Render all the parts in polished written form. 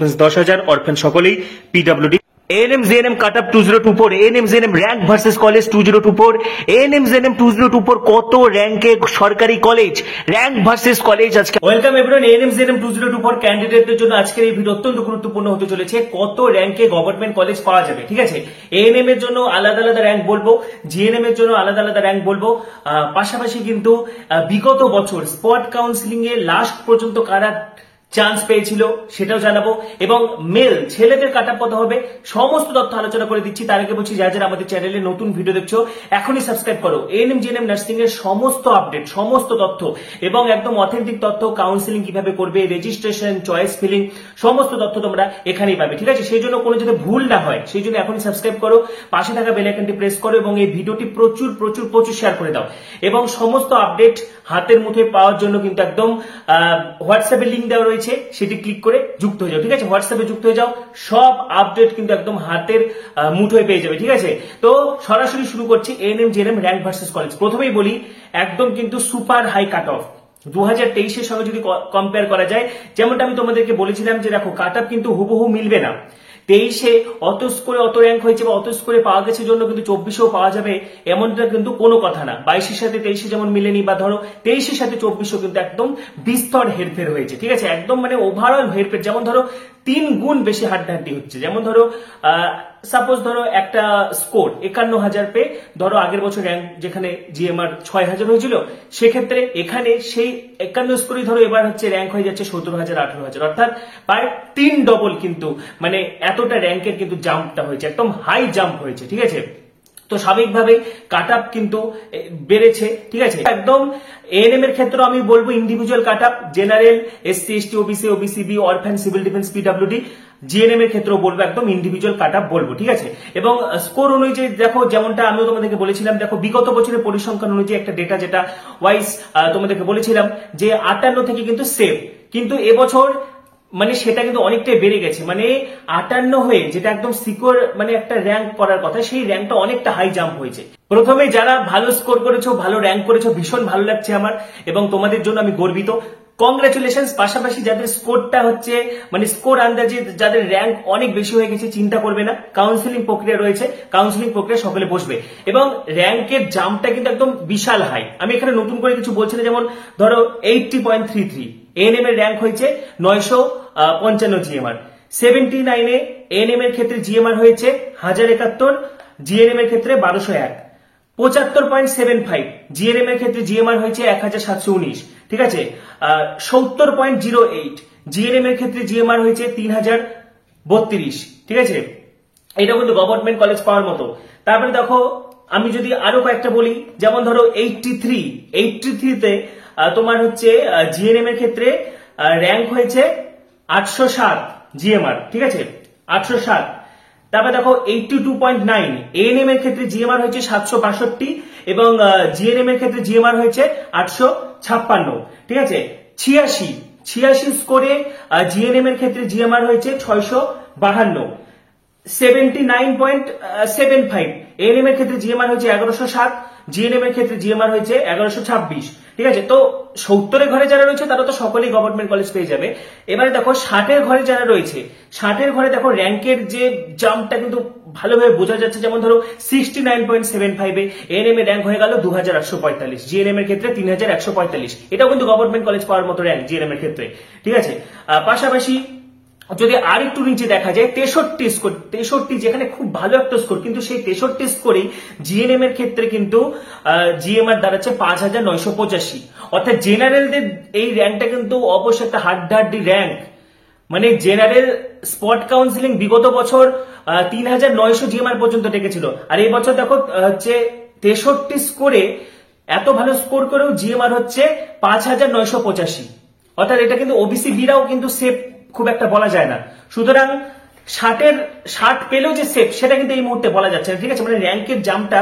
Defence 10,000, orphan সকলেই PWD. ANM GNM cut off 2024, ANM GNM rank versus college 2024, ANM GNM 2024 কত র্যাঙ্কে সরকারি কলেজ, র্যাঙ্ক ভার্সেস কলেজ। আজকে ওয়েলকাম এভরিওয়ান, এএনএম জেএনএম 2024 ক্যান্ডিডেটদের জন্য আজকের এই ভিডিও অত্যন্ত গুরুত্বপূর্ণ হতে চলেছে। কত র্যাঙ্কে গভর্নমেন্ট কলেজ পাওয়া যাবে, ঠিক আছে। এএনএম এর জন্য আলাদা আলাদা র্যাঙ্ক বলবো, জিএনএম এর জন্য আলাদা আলাদা র্যাঙ্ক বলবো। পাশাপাশি কিন্তু বিগত বছর স্পট কাউন্সিলিং এ লাস্ট পর্যন্ত কারা চান্স পেয়েছিল সেটাও জানাবো, এবং মেল ছেলেদের কাটা কত হবে সমস্ত তথ্য আলোচনা করে দিচ্ছি। তার আগে বলছি, যারা যারা আমাদের চ্যানেলে নতুন ভিডিও দেখছো এখনই সাবস্ক্রাইব করো। এএনএম জিএনএম নার্সিং এর সমস্ত আপডেট, সমস্ত তথ্য এবং একদম অথেন্টিক তথ্য, কাউন্সিলিং কিভাবে করবে, রেজিস্ট্রেশন, চয়েস ফিলিং, সমস্ত তথ্য তোমরা এখানেই পাবে, ঠিক আছে। সেই জন্য কোনো যাতে ভুল না হয় সেই জন্য এখনই সাবস্ক্রাইব করো, পাশে থাকা বেল আইকনটি প্রেস করো এবং এই ভিডিওটি প্রচুর প্রচুর প্রচুর শেয়ার করে দাও। এবং সমস্ত আপডেট হাতের মুঠোয় পাওয়ার জন্য কিন্তু একদম হোয়াটসঅ্যাপে লিঙ্ক দেওয়া রয়েছে, সেটি ক্লিক করে যুক্ত হয়ে যাও, ঠিক আছে। হোয়াটসঅ্যাপে যুক্ত হয়ে যাও, সব আপডেট কিন্তু একদম হাতের মুঠোয় পেয়ে যাবে, ঠিক আছে। তো সরাসরি শুরু করছি ANM GNM rank versus college. প্রথমেই বলি, একদম কিন্তু সুপার হাই কাট অফ 2023-এর সঙ্গে যদি কম্পেয়ার করা যায়, যেমনটা আমি তোমাদেরকে বলেছিলাম যে দেখো কাট অফ কিন্তু হুবহু মিলবে না। 23-এ অত স্কোরে অত র্যাঙ্ক হয়েছে বা অত স্কোরে পাওয়া গেছে জন্য কিন্তু 24-এও পাওয়া যাবে এমনটা কিন্তু কোনো কথা না। 22-এর সাথে 23-এ যেমন মিলেনি, বা ধরো 23-এর সাথে 24-এও কিন্তু একদম বিস্তর হেরফের হয়েছে, ঠিক আছে। একদম মানে ওভারঅল হেরফের, যেমন ধরো 3 গুণ বেশি হাড্ডাহাড্ডি হচ্ছে। যেমন ধরো সাপোজ ধরো একটা স্কোর 51,000 পেয়ে ধরো আগের বছর র্যাঙ্ক যেখানে জিএমআর 6,000 হয়েছিল, সেক্ষেত্রে এখানে সেই 51 স্কোরই ধরো এবার হচ্ছে র্যাঙ্ক হয়ে যাচ্ছে 17,000, 18,000, অর্থাৎ প্রায় 3 ডবল কিন্তু মানে এতটা র্যাঙ্কের কিন্তু জাম্পটা হয়েছে, একদম হাই জাম্প হয়েছে, ঠিক আছে। তো স্বাভাবিকভাবেই কাট আপ কিন্তু বেড়েছে, ঠিক আছে। একদম এএনএম এর ক্ষেত্রে আমি বলবো individual cut off, general, SC ST OBC OBC B, orphan, civil defence, PWD, GNM এর ক্ষেত্রেও বলবো একদম ইন্ডিভিজুয়াল কাট আপ বলবো, ঠিক আছে। এবং স্কোর অনুযায়ী দেখো, যেমনটা আমিও তোমাদেরকে বলেছিলাম, দেখো বিগত বছরের পরিসংখ্যান অনুযায়ী একটা ডেটা যেটা ওয়াইজ তোমাদেরকে বলেছিলাম যে 58 থেকে কিন্তু সেভ, কিন্তু এবছর মানে সেটা কিন্তু অনেকটাই বেড়ে গেছে, মানে 58 হয়ে যেটা একদম সিকিউর মানে একটা র্যাঙ্ক করার কথা, সেই র্যাঙ্কটা অনেকটা হাই জাম্প হয়েছে। প্রথমে যারা ভালো স্কোর করেছো, ভালো র্যাঙ্ক করেছো, ভীষণ ভালো লাগছে আমার এবং তোমাদের জন্য আমি গর্বিত, কংগ্রাচুলেশন। পাশাপাশি যাদের স্কোরটা হচ্ছে মানে স্কোর আন্দাজে যাদের র্যাঙ্ক অনেক বেশি হয়ে গেছে, চিন্তা করবে না, কাউন্সিলিং প্রক্রিয়া রয়েছে, কাউন্সিলিং প্রক্রিয়া সকলে বসবে এবং র্যাঙ্কের জাম্পটা কিন্তু একদম বিশাল হাই। আমি এখানে নতুন করে কিছু বলছি না, যেমন ধরো 80.33 এএনএম এর র্যাঙ্ক হয়েছে 955 জিএমআর, 79-এ এএনএম এর ক্ষেত্রে জিএমআর হয়েছে 1071, জিএনএম এর ক্ষেত্রে 1201, 75.75 জিএনএম এর ক্ষেত্রে জিএমআর হয়েছে 1719, ঠিক আছে। 70.08 জিএনএম এর ক্ষেত্রে জিএমআর হয়েছে 3032, ঠিক আছে। এটা কিন্তু গভর্নমেন্ট কলেজ পাওয়ার মতো। তারপরে দেখো আমি যদি আরো কয়েকটা বলি, যেমন ধরো 83-তে তোমার হচ্ছে জিএনএম এর ক্ষেত্রে র্যাঙ্ক হয়েছে 807 জিএমআর, ঠিক আছে, 807। তারপরে দেখো 82.9 এএনএম এর ক্ষেত্রে জিএমআর হয়েছে 762 এবং জিএনএম এর ক্ষেত্রে জিএমআর হয়েছে 856, ঠিক আছে। 86 স্কোরে জিএনএম এর ক্ষেত্রে জিএমআর হয়েছে 652, 79.75 এএনএম এর ক্ষেত্রে জিএমআর হয়েছে 1107, জিএনএম এর ক্ষেত্রে জিএমআর হয়েছে 1126, ঠিক আছে। তো 70-এর ঘরে যারা রয়েছে তারা তো সকলেই গভর্নমেন্ট কলেজ পেয়ে যাবে। এবারে দেখো 60-এর ঘরে যারা রয়েছে, 60-এর ঘরে দেখো র্যাঙ্কের যে জাম্পটা কিন্তু ভালোভাবে বোঝা যাচ্ছে। যেমন ধরো 69.75-এ এএনএম এর র্যাঙ্ক হয়ে গেল 2845, জিএনএম এর ক্ষেত্রে 3145, এটাও কিন্তু গভর্নমেন্ট কলেজ পাওয়ার মতো র্যাঙ্ক জিএনএম এর ক্ষেত্রে, ঠিক আছে। পাশাপাশি যদি আর একটু নিচে দেখা যায় 63 স্কোর, 63 যেখানে খুব ভালো একটা স্কোর, কিন্তু সেই 63 স্কোরেই জিএনএম এর ক্ষেত্রে কিন্তু জিএমআর দাঁড়াচ্ছে 5985, অর্থাৎ জেনারেলদের এই র্যাঙ্কটা কিন্তু অবশ্যই একটা হাড্ডাহাড্ডি র্যাঙ্ক। মানে জেনারেল স্পট কাউন্সিলিং বিগত বছর 3900 জিএমআর পর্যন্ত ডেকেছিল, আর এই বছর দেখো হচ্ছে 63 স্কোরে এত ভালো স্কোর করেও জিএমআর হচ্ছে 5985, অর্থাৎ এটা কিন্তু ওবিসি বিরাও কিন্তু সেফ খুব একটা বলা যায় না। সুতরাং 60 পেলেও যে সেফ সেটা কিন্তু এই মুহূর্তে বলা যাচ্ছে না, ঠিক আছে। মানে র্যাঙ্কের জাম্পটা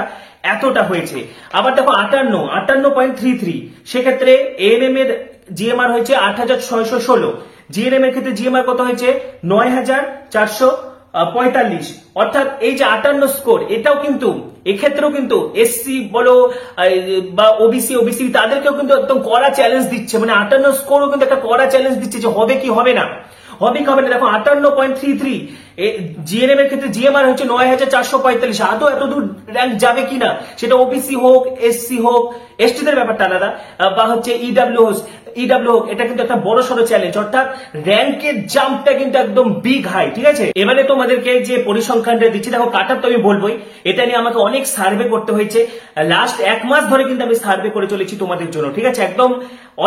এতটা হয়েছে। আবার দেখো 58.33 সেক্ষেত্রে এএনএম এর জিএমআর হয়েছে 8616, জিএনএম এর ক্ষেত্রে জিএমআর কত হয়েছে 9445, অর্থাৎ এই যে 58 স্কোর, এটাও কিন্তু এক্ষেত্রেও কিন্তু এসসি বলো বা ওবিসি তাদেরকেও কিন্তু একদম কড়া চ্যালেঞ্জ দিচ্ছে। মানে 58 স্কোরও কিন্তু একটা কড়া চ্যালেঞ্জ দিচ্ছে যে হবে কি হবে না, হবে কি হবে না দেখো 58.33, জিএনএম এর ক্ষেত্রে জিএমআর হচ্ছে 9445। আদৌ এত দূর র্যাঙ্ক যাবে কিনা, সেটা ওবিসি হোক, এসসি হোক, এসটি দের ব্যাপারটা আলাদা, বা হচ্ছে ইডাব্লিউ হোক, এটা কিন্তু একটা বড় সড়ো চ্যালেঞ্জ। অর্থাৎ র্যাঙ্কের জাম্পটা কিন্তু একদম বিগ হাই, ঠিক আছে। এবারে তোমাদেরকে যে পরিসংখ্যানটা দিচ্ছি, দেখো কাট আপ তো আমি বলবোই, এটা নিয়ে আমাকে অনেক সার্ভে করতে হয়েছে। লাস্ট 1 মাস ধরে কিন্তু আমি সার্ভে করে চলেছি তোমাদের জন্য, ঠিক আছে, একদম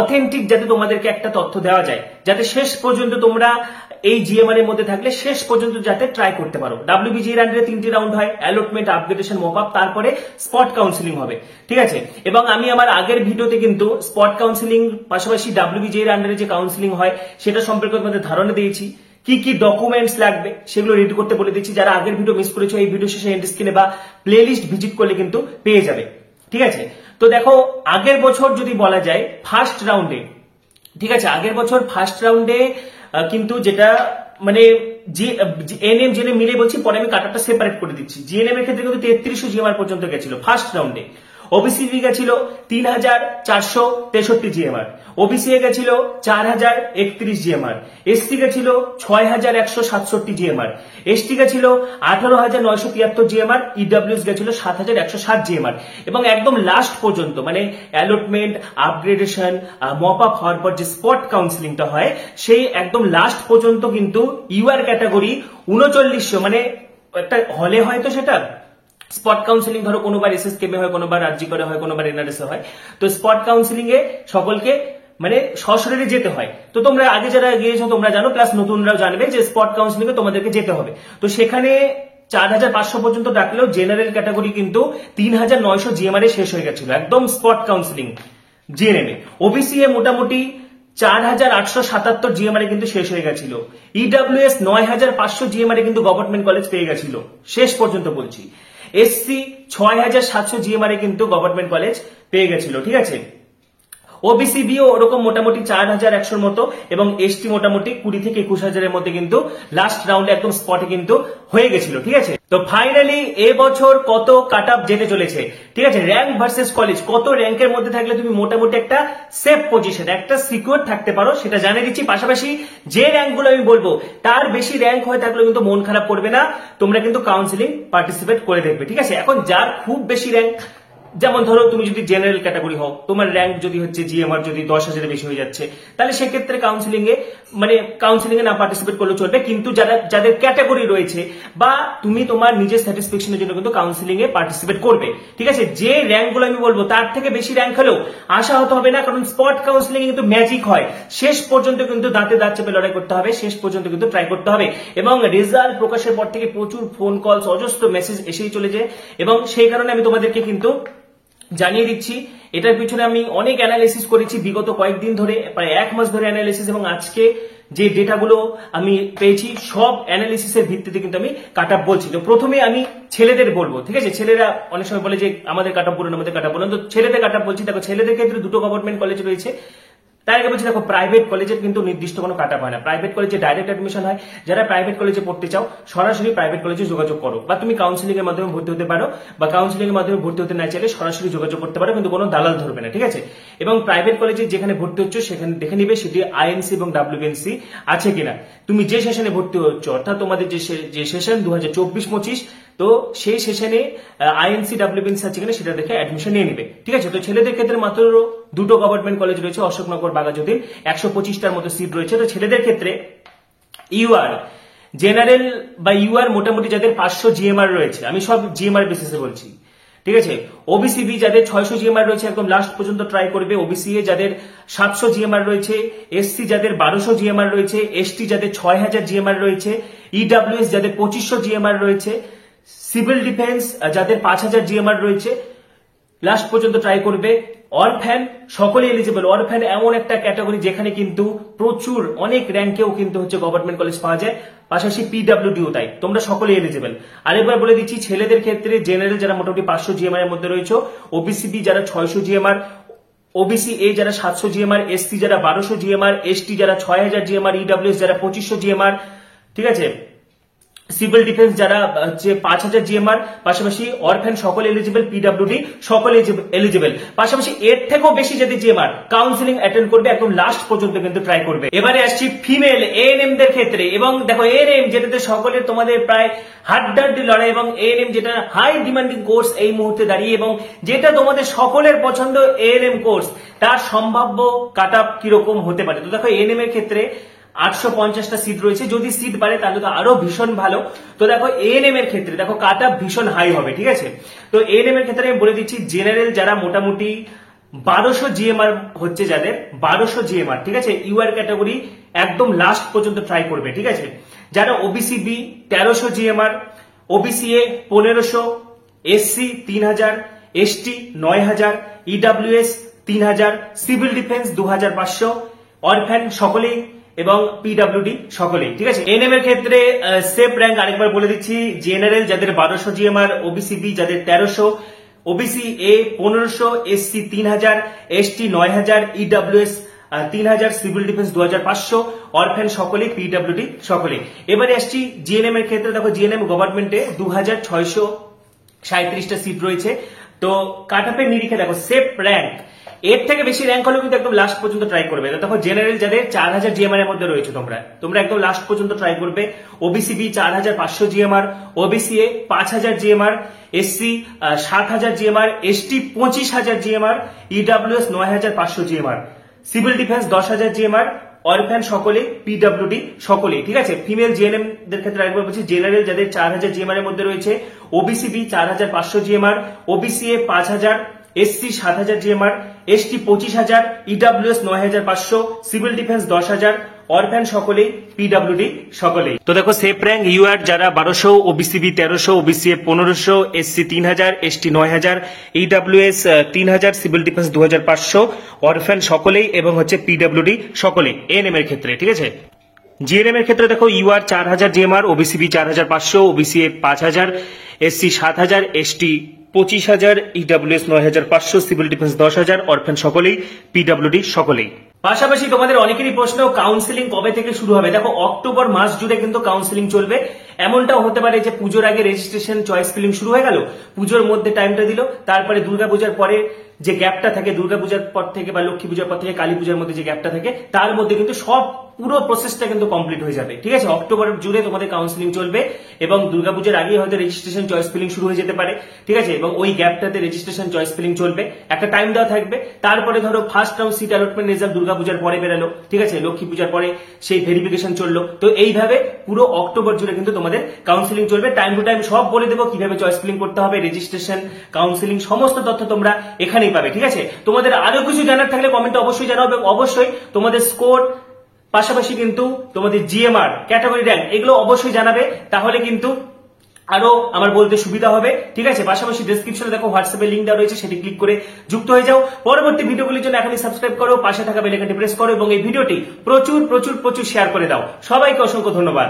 অথেন্টিক, যাতে তোমাদেরকে একটা তথ্য দেওয়া যায়, যাতে শেষ পর্যন্ত তোমরা এই জিএমআর এর মধ্যে থাকলে শেষ পর্যন্ত যাতে ট্রাই করতে পারো। ডাব্লিউবিজি এর আন্ডারে 3টি রাউন্ড হয়, অ্যালটমেন্ট, আপগ্রেডেশন, মক আপ, তারপরে স্পট কাউন্সিলিং হবে, ঠিক আছে। এবং আমি আমার আগের ভিডিওতে কিন্তু স্পট কাউন্সিলিং পাশাপাশি ডাব্লিউবিজি এর আন্ডারে যে কাউন্সিলিং হয় সেটা সম্পর্কে তোমাদের ধারণা দিয়েছি, কি কি ডকুমেন্টস লাগবে সেগুলো রেডি করতে বলে দিচ্ছি। যারা আগের ভিডিও মিস করেছো, এই ভিডিও শেষে এন্ড স্ক্রিনে বা প্লে লিস্ট ভিজিট করলে কিন্তু পেয়ে যাবে, ঠিক আছে। তো দেখো আগের বছর যদি বলা যায় ফার্স্ট রাউন্ডে, ঠিক আছে, আগের বছর ফার্স্ট রাউন্ডে কিন্তু যেটা মানে এনএম জেএনএম মিলে বলছি, পরে আমি কাটারটা সেপারেট করে দিচ্ছি। জিএনএম এর ক্ষেত্রে কিন্তু 3300 জিএমআর পর্যন্ত গেছিল ফার্স্ট রাউন্ডে। ওবিসি গেছিল 3463 জিএমআর, ওবিসি এ গেছিল 4031 জিএমআর, এসসি গেছিল 6167 জিএমআর, এসটি গেছিল 18973 জিএমআর, ইডব্লিউএস গেছিল 7107 জিএমআর। এবং একদম লাস্ট পর্যন্ত মানে অ্যালটমেন্ট, আপগ্রেডেশন, মপ আপ হওয়ার পর যে স্পট কাউন্সিলিংটা হয়, সেই একদম লাস্ট পর্যন্ত কিন্তু ইউআর ক্যাটাগরি 3900, মানে একটা হলে হয়তো সেটা স্পট কাউন্সিলিং, ধরো কোনোবার এসএসকেএম হয়, কোনোবার রাজ্যি করে হয়, কোনোবার এনআরএস হয়। তো স্পট কাউন্সিলিং এ সকলকে মানে সশরীরে যেতে হয়। তো তোমরা আগে যারা গিয়েছো তোমরা জানো, প্লাস নতুনরাও জানবে যে স্পট কাউন্সিলিং এ তোমাদেরকে যেতে হবে। তো সেখানে 4500 পর্যন্ত ডাকলেও জেনারেল ক্যাটাগরি কিন্তু 3900 জিএমআর এ শেষ হয়ে গেছিল একদম spot counselling GNM A. OBC A মোটামুটি 4877 জিএমআর এ কিন্তু শেষ হয়ে গেছিল। ইডব্লিউএস 9500 জিএমআর এ কিন্তু গভর্নমেন্ট কলেজ পেয়ে গেছিল শেষ পর্যন্ত বলছি। এসসি 6700 জিএমআর এ কিন্তু গভর্নমেন্ট কলেজ পেয়ে গেছিল, ঠিক আছে। ওবিসি বিও ওরকম মোটামুটি 4100 মতো, এবং এসটি মোটামুটি 20 থেকে 21000 এর মধ্যে কিন্তু লাস্ট রাউন্ডে একদম স্পটে কিন্তু হয়ে গেছিল, ঠিক আছে। তো ফাইনালি এবছর কত কাট আপ যেতে চলেছে, ঠিক আছে। র্যাঙ্ক ভার্সেস কলেজ, কত র্যাঙ্কের মধ্যে থাকলে তুমি মোটামুটি একটা সেফ পজিশন, একটা সিকিউর থাকতে পারো সেটা জানিয়ে দিচ্ছি। পাশাপাশি যে র্যাঙ্কগুলো আমি বলবো তার বেশি র্যাঙ্ক হয়ে থাকলে কিন্তু মন খারাপ করবে না, তোমরা কিন্তু কাউন্সিলিং পার্টিসিপেট করে দেখবে, ঠিক আছে। এখন যার খুব বেশি র্যাঙ্ক, যেমন ধরো তুমি যদি জেনারেল ক্যাটাগরি হও, তোমার র্যাঙ্ক যদি হচ্ছে জিএমআর যদি 10,000 বেশি হয়ে যাচ্ছে, তাহলে সেক্ষেত্রে কাউন্সিলিং এ না পার্টিসিপেট করলে চলবে। কিন্তু যাদের ক্যাটাগরি রয়েছে, বা তুমি তোমার নিজের স্যাটিসফ্যাকশনের জন্য কিন্তু কাউন্সিলিং এ পার্টিসিপেট করবে, ঠিক আছে। যে র্যাঙ্কগুলো আমি বলবো তার থেকে বেশি র্যাঙ্ক হলেও আশা হতে হবে না, কারণ স্পট কাউন্সিলিং কিন্তু ম্যাজিক হয়। শেষ পর্যন্ত কিন্তু দাঁতে দাঁত চেপে লড়াই করতে হবে, শেষ পর্যন্ত কিন্তু ট্রাই করতে হবে। এবং রেজাল্ট প্রকাশের পর থেকে প্রচুর ফোন কলস, অজস্র মেসেজ এসেই চলে যায়, এবং সেই কারণে আমি তোমাদেরকে কিন্তু জানিয়ে দিচ্ছি। এটার পিছনে আমি অনেক অ্যানালিসিস করেছি বিগত কয়েকদিন ধরে, প্রায় 1 মাস ধরে অ্যানালিসিস, এবং আজকে যে ডেটাগুলো আমি পেয়েছি সব অ্যানালিসিসের ভিত্তিতে কিন্তু আমি কাট আপ বলছি। তো প্রথমে আমি ছেলেদের বলবো, ঠিক আছে। ছেলেরা অনেক সময় বলে যে আমাদের কাট আপ বলুন, আমাদের কাট আপ বলুন, তো ছেলেদের কাট আপ বলছি। দেখো ছেলেদের ক্ষেত্রে 2টো গভর্নমেন্ট কলেজ রয়েছে। তার আগে বলছি, দেখো প্রাইভেট কলেজের কিন্তু নির্দিষ্ট কোনো কাট আপ হয় না। প্রাইভেট কলেজে ডাইরেক্ট অ্যাডমিশন হয়। যারা প্রাইভেট কলেজে পড়তে চাও সরাসরি প্রাইভেট কলেজে যোগাযোগ করো, বা তুমি কাউন্সিলিং এর মাধ্যমে ভর্তি হতে পারো, বা কাউন্সিলিং এর মাধ্যমে ভর্তি হতে না চাইলে সরাসরি যোগাযোগ করতে পারো, কিন্তু কোনো দালাল ধরবে না, ঠিক আছে। এবং প্রাইভেট কলেজে যেখানে ভর্তি হচ্ছে সেখানে দেখে নিবে সেটি আইএনসি এবং ডাব্লিউবিএনসি আছে কিনা। তুমি যে সেশনে ভর্তি হচ্ছ, অর্থাৎ তোমাদের যে সেশন 2024-25, তো সেই সেশনে আইএনসি ডাব্লিউবিএনসি আছে কিনা সেটা দেখে অ্যাডমিশন নিয়ে নিবে, ঠিক আছে। তো ছেলেদের ক্ষেত্রে মাত্র 2টো গভর্নমেন্ট কলেজ রয়েছে, অশোকনগর, বাঘাযতীন, 125টার মতো সিট রয়েছে। তো ছেলেদের ক্ষেত্রে ইউআর জেনারেল বা ইউআর মোটামুটি যাদের 500 জিএমআর রয়েছে, আমি সব জিএমআর বেসিসে বলছি, ঠিক আছে। ওবিসি বি যাদের 600 জিএমআর রয়েছে একদম লাস্ট পর্যন্ত ট্রাই করবে। ওবিসি এ যাদের 700 জিএমআর রয়েছে, এসসি যাদের 1200 জিএমআর রয়েছে, এসটি যাদের 6000 জিএমআর রয়েছে, ইডব্লিউএস যাদের 2500 জিএমআর রয়েছে, সিভিল ডিফেন্স যাদের 5000 জিএমআর রয়েছে, লাস্ট পর্যন্ত ট্রাই করবে। অরফ্যান সকলে এলিজিবল। অরফ্যান এমন একটা ক্যাটাগরি যেখানে কিন্তু প্রচুর অনেক র্যাঙ্কেও কিন্তু হচ্ছে গভর্নমেন্ট কলেজ পাওয়া যায়, পাশাপাশি পিডব্লিউডিও তাই। তোমরা সকলে এলিজিবল। আরেকবার বলে দিচ্ছি, ছেলেদের ক্ষেত্রে জেনারেল যারা মোটামুটি 500 জিএমআর এর মধ্যে রয়েছে, ওবিসি বি যারা 600 জিএমআর, ওবিসি এ যারা 700 জিএমআর, এসসি যারা 1200 জিএমআর, এসটি যারা 6000 জিএমআর, ইডব্লিউএস যারা 2500 জিএমআর, ঠিক আছে। সিভিল ডিফেন্স যারা হচ্ছে 5000 জিএমআর, পাশাপাশি অরফ্যান সকল এলিজিবল, পিডব্লিউডি সকল এলিজিবল, পাশাপাশি এর থেকেও বেশি যদি জিএমআর কাউন্সিলিং অ্যাটেন্ড করবে, একদম লাস্ট পর্যন্ত কিন্তু ট্রাই করবে। এবারে আসছি ফিমেল এএনএম দের ক্ষেত্রে, এবং দেখো এএনএম যেটাতে সকলের তোমাদের প্রায় হাড্ডাহাড্ডি লড়াই, এবং এএনএম যেটা হাই ডিমান্ডিং কোর্স এই মুহূর্তে দাঁড়িয়ে, এবং যেটা তোমাদের সকলের পছন্দ এএনএম কোর্স, তার সম্ভাব্য কাট আপ কিরকম হতে পারে। তো দেখো এএনএম এর ক্ষেত্রে 850টা সিট রয়েছে, যদি সিট বাড়ে তাহলে তো আরো ভীষণ ভালো। তো দেখো এএনএম এর ক্ষেত্রে দেখো কাট আপ ভীষণ হাই হবে, ঠিক আছে। তো এএনএম এর ক্ষেত্রে আমি বলে দিচ্ছি, জেনারেল যারা মোটামুটি 1200 জিএমআর হচ্ছে, যাদের 1200 জিএমআর, ঠিক আছে, ইউআর ক্যাটাগরি একদম লাস্ট পর্যন্ত ট্রাই করবে, ঠিক আছে। যারা OBC B 1300 GMR, OBC A 1500, SC 3000, ST 9000, EWS 3000, civil defence 2500, orphan সকলেই এবং পিডব্লিউডি সকলেই, ঠিক আছে। এএনএম এর ক্ষেত্রে সেফ র্যাঙ্ক আরেকবার বলে দিচ্ছি, জেনারেল যাদের 1200 জিএমআর, ওবিসি বি যাদের 1300, OBC A 1500, SC 3000, ST 9000, EWS 3000, civil defence 2500, orphan সকলেই, পিডব্লিউডি সকলেই। এবারে আসছি জিএনএম এর ক্ষেত্রে, দেখো জিএনএম গভর্নমেন্টে 2637টা সিট রয়েছে। তো কাট আপের নিরিখে দেখো সেফ র্যাঙ্ক, এর থেকে বেশি র্যাঙ্ক হলেও কিন্তু একদম লাস্ট পর্যন্ত ট্রাই করবে। দেখো জেনারেল যাদের 4000 জিএমআর এর মধ্যে রয়েছে, তোমরা একদম লাস্ট পর্যন্ত ট্রাই করবে। OBC B 4500 GMR, OBC A 5000 GMR, SC 7000 GMR, ST 25000 GMR, EWS 9500 GMR, civil defence 10000 GMR, orphan সকলে, পিডব্লিউডি সকলেই, ঠিক আছে। ফিমেল জিএনএম দের ক্ষেত্রে আরেকবার বলছি, জেনারেল যাদের 4000 জিএমআর এর মধ্যে রয়েছে, OBC B 4500 GMR, OBC A 5000, SC 7000 GMR, ST 25000, EWS 9500, civil defence 10000, orphan সকলেই, পিডব্লিউডি সকলেই। তো দেখো সেফ র্যাঙ্ক ইউআর যারা 1200, OBC B 1300, OBC A 1500, SC 3000, ST 9000, EWS 3000, civil defence 2500, orphan সকলেই এবং হচ্ছে পিডব্লিউডি সকলেই এএনএম এর ক্ষেত্রে, ঠিক আছে। জিএনএম এর ক্ষেত্রে দেখো UR 4000 GMR, OBC B 4500, OBC A 5000, SC 7000, ST 25000, EWS 9500, civil defence 10000, orphan সকলেই, পিডব্লিউডি সকলেই। পাশাপাশি তোমাদের অনেকেরই প্রশ্ন, কাউন্সিলিং কবে থেকে শুরু হবে। দেখো অক্টোবর মাস জুড়ে কিন্তু কাউন্সিলিং চলবে। এমনটাও হতে পারে যে পুজোর আগে রেজিস্ট্রেশন চয়েস ফিলিং শুরু হয়ে গেল, পুজোর মধ্যে টাইমটা দিল, তারপরে দুর্গাপূজার পরে যে গ্যাপটা থাকে, দুর্গাপূজার পর থেকে বা লক্ষ্মী পূজার পর থেকে কালী পূজার মধ্যে যে গ্যাপটা থাকে, তার মধ্যে কিন্তু সব পুরো প্রসেসটা কিন্তু কমপ্লিট হয়ে যাবে, ঠিক আছে। অক্টোবর জুড়ে তোমাদের কাউন্সিলিং চলবে, এবং দুর্গাপূজার আগেই হয়তো রেজিস্ট্রেশন চয়েস ফিলিং শুরু হয়ে যেতে পারে, ঠিক আছে। এবং ওই গ্যাপটাতে রেজিস্ট্রেশন চয়েস ফিলিং চলবে, একটা টাইম দেওয়া থাকবে। তারপরে ধরো first round seat allotment result দুর্গাপূজার পরে বেরোলো, ঠিক আছে, লক্ষ্মী পূজার পরে সেই ভেরিফিকেশন চললো। তো এইভাবে পুরো অক্টোবর জুড়ে কিন্তু তোমাদের কাউন্সিলিং চলবে। টাইম টু টাইম সব বলে দেবো, কিভাবে চয়েস ফিলিং করতে হবে, রেজিস্ট্রেশন, কাউন্সিলিং, সমস্ত তথ্য তোমরা এখানেই পাবে, ঠিক আছে। তোমাদের আরো কিছু জানার থাকলে কমেন্টে অবশ্যই জানাবে, অবশ্যই তোমাদের স্কোর, পাশাপাশি কিন্তু তোমাদের জিএমআর, ক্যাটাগরি র্যাঙ্ক, এগুলো অবশ্যই জানাবে, তাহলে কিন্তু আরো আমার বলতে সুবিধা হবে, ঠিক আছে। পাশাপাশি ডেসক্রিপশনে দেখো হোয়াটসঅ্যাপের লিঙ্ক দেওয়া রয়েছে, সেটি ক্লিক করে যুক্ত হয়ে যাও। পরবর্তী ভিডিওগুলির জন্য এখনই সাবস্ক্রাইব করো, পাশে থাকা বেল আইকনটি প্রেস করো এবং এই ভিডিওটি প্রচুর প্রচুর প্রচুর শেয়ার করে দাও। সবাইকে অসংখ্য ধন্যবাদ।